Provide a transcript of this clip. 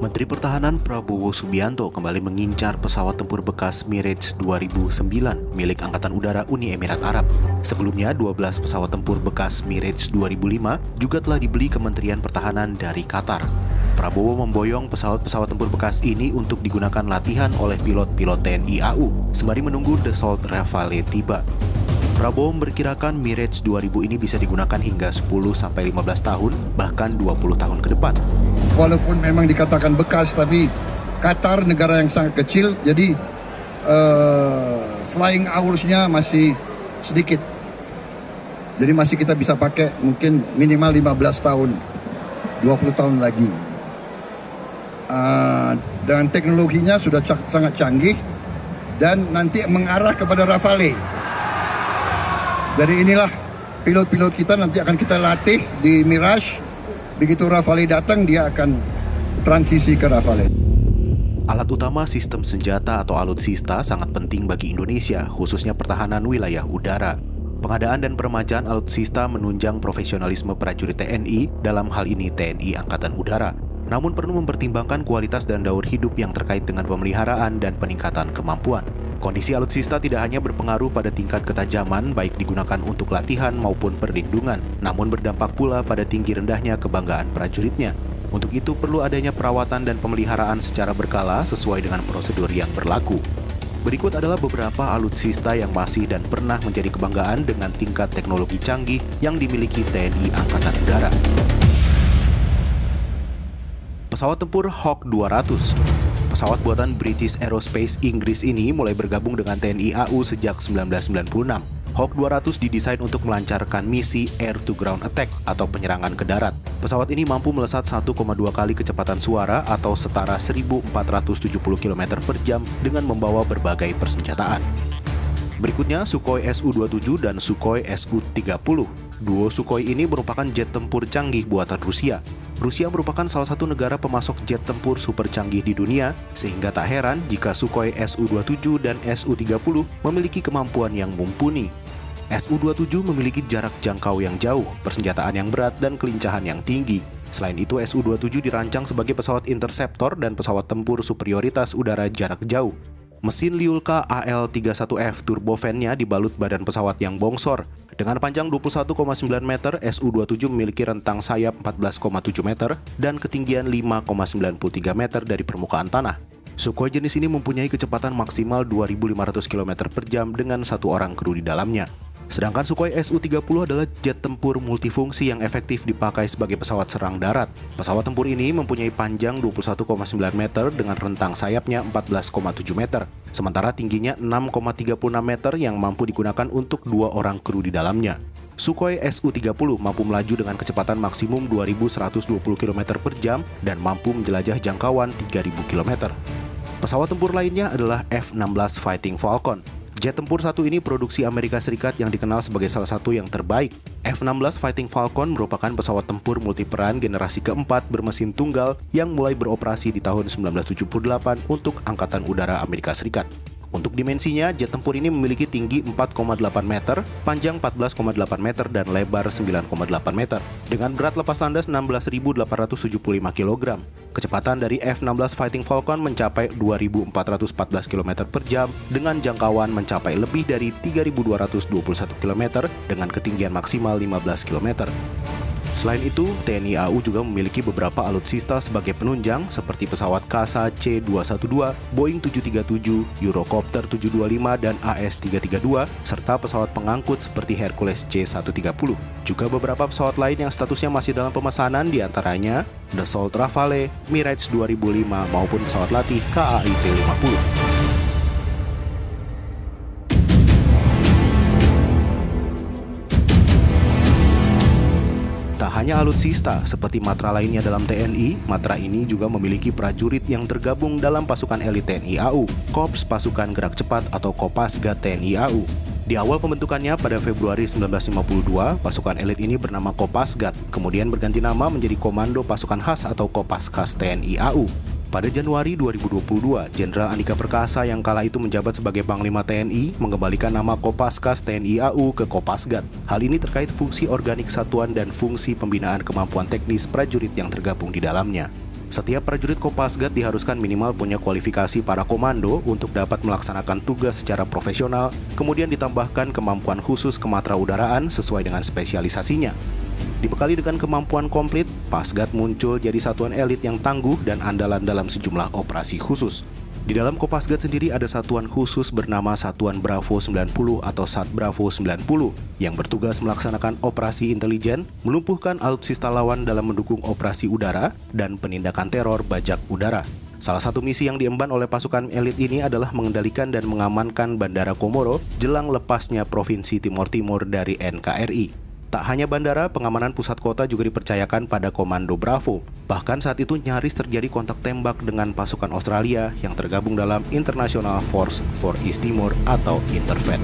Menteri Pertahanan Prabowo Subianto kembali mengincar pesawat tempur bekas Mirage 2009 milik Angkatan Udara Uni Emirat Arab. Sebelumnya, 12 pesawat tempur bekas Mirage 2005 juga telah dibeli Kementerian Pertahanan dari Qatar. Prabowo memboyong pesawat-pesawat tempur bekas ini untuk digunakan latihan oleh pilot-pilot TNI AU, sembari menunggu Dassault Rafale tiba. Prabowo memperkirakan Mirage 2000 ini bisa digunakan hingga 10-15 tahun, bahkan 20 tahun ke depan. Walaupun memang dikatakan bekas, tapi Qatar negara yang sangat kecil, jadi flying hours-nya masih sedikit. Jadi masih kita bisa pakai mungkin minimal 15 tahun, 20 tahun lagi. Dan teknologinya sudah sangat canggih dan nanti mengarah kepada Rafale. Dari inilah pilot-pilot kita nanti akan kita latih di Mirage. Begitu Rafale datang, dia akan transisi ke Rafale. Alat utama sistem senjata atau alutsista sangat penting bagi Indonesia, khususnya pertahanan wilayah udara. Pengadaan dan peremajaan alutsista menunjang profesionalisme prajurit TNI, dalam hal ini TNI Angkatan Udara. Namun perlu mempertimbangkan kualitas dan daur hidup yang terkait dengan pemeliharaan dan peningkatan kemampuan. Kondisi alutsista tidak hanya berpengaruh pada tingkat ketajaman baik digunakan untuk latihan maupun perlindungan, namun berdampak pula pada tinggi rendahnya kebanggaan prajuritnya. Untuk itu perlu adanya perawatan dan pemeliharaan secara berkala sesuai dengan prosedur yang berlaku. Berikut adalah beberapa alutsista yang masih dan pernah menjadi kebanggaan dengan tingkat teknologi canggih yang dimiliki TNI Angkatan Udara. Pesawat tempur Hawk 200. Pesawat buatan British Aerospace Inggris ini mulai bergabung dengan TNI AU sejak 1996. Hawk 200 didesain untuk melancarkan misi air-to-ground attack atau penyerangan ke darat. Pesawat ini mampu melesat 1,2 kali kecepatan suara atau setara 1.470 km per jam dengan membawa berbagai persenjataan. Berikutnya Sukhoi Su-27 dan Sukhoi Su-30. Duo Sukhoi ini merupakan jet tempur canggih buatan Rusia. Rusia merupakan salah satu negara pemasok jet tempur super canggih di dunia, sehingga tak heran jika Sukhoi Su-27 dan Su-30 memiliki kemampuan yang mumpuni. Su-27 memiliki jarak jangkau yang jauh, persenjataan yang berat, dan kelincahan yang tinggi. Selain itu, Su-27 dirancang sebagai pesawat interceptor dan pesawat tempur superioritas udara jarak jauh. Mesin Lyulka AL-31F turbofan-nya dibalut badan pesawat yang bongsor. Dengan panjang 21,9 meter, Su-27 memiliki rentang sayap 14,7 meter dan ketinggian 5,93 meter dari permukaan tanah. Sukhoi jenis ini mempunyai kecepatan maksimal 2.500 km per jam dengan satu orang kru di dalamnya. Sedangkan Sukhoi Su-30 adalah jet tempur multifungsi yang efektif dipakai sebagai pesawat serang darat. Pesawat tempur ini mempunyai panjang 21,9 meter dengan rentang sayapnya 14,7 meter, sementara tingginya 6,36 meter yang mampu digunakan untuk 2 orang kru di dalamnya. Sukhoi Su-30 mampu melaju dengan kecepatan maksimum 2.120 km per jam dan mampu menjelajah jangkauan 3.000 km. Pesawat tempur lainnya adalah F-16 Fighting Falcon. Jet tempur satu ini produksi Amerika Serikat yang dikenal sebagai salah satu yang terbaik. F-16 Fighting Falcon merupakan pesawat tempur multiperan generasi keempat bermesin tunggal yang mulai beroperasi di tahun 1978 untuk Angkatan Udara Amerika Serikat. Untuk dimensinya, jet tempur ini memiliki tinggi 4,8 meter, panjang 14,8 meter, dan lebar 9,8 meter, dengan berat lepas landas 16.875 kg. Kecepatan dari F-16 Fighting Falcon mencapai 2.414 km per jam, dengan jangkauan mencapai lebih dari 3.221 km, dengan ketinggian maksimal 15 km. Selain itu, TNI AU juga memiliki beberapa alutsista sebagai penunjang seperti pesawat Kasa C-212, Boeing 737, Eurocopter 725, dan AS-332, serta pesawat pengangkut seperti Hercules C-130. Juga beberapa pesawat lain yang statusnya masih dalam pemesanan diantaranya Dassault Rafale, Mirage 2005, maupun pesawat latih KAI-T-50. Tak hanya alutsista, seperti matra lainnya dalam TNI, matra ini juga memiliki prajurit yang tergabung dalam pasukan elit TNI AU, Korps Pasukan Gerak Cepat atau Kopasgat TNI AU. Di awal pembentukannya pada Februari 1952, pasukan elit ini bernama Kopasgat, kemudian berganti nama menjadi Komando Pasukan Khas atau Kopaskas TNI AU. Pada Januari 2022, Jenderal Andika Perkasa yang kala itu menjabat sebagai Panglima TNI mengembalikan nama Kopaskas TNI AU ke Kopasgat. Hal ini terkait fungsi organik satuan dan fungsi pembinaan kemampuan teknis prajurit yang tergabung di dalamnya. Setiap prajurit Kopasgat diharuskan minimal punya kualifikasi para komando untuk dapat melaksanakan tugas secara profesional, kemudian ditambahkan kemampuan khusus kematraudaraan sesuai dengan spesialisasinya. Dibekali dengan kemampuan komplit, Pasgat muncul jadi satuan elit yang tangguh dan andalan dalam sejumlah operasi khusus. Di dalam Kopasgat sendiri ada satuan khusus bernama Satuan Bravo 90 atau Sat Bravo 90 yang bertugas melaksanakan operasi intelijen, melumpuhkan alutsista lawan dalam mendukung operasi udara dan penindakan teror bajak udara. Salah satu misi yang diemban oleh pasukan elit ini adalah mengendalikan dan mengamankan Bandara Komoro jelang lepasnya Provinsi Timor Timur dari NKRI. Tak hanya bandara, pengamanan pusat kota juga dipercayakan pada Komando Bravo. Bahkan saat itu nyaris terjadi kontak tembak dengan pasukan Australia yang tergabung dalam International Force for East Timor atau Interfed.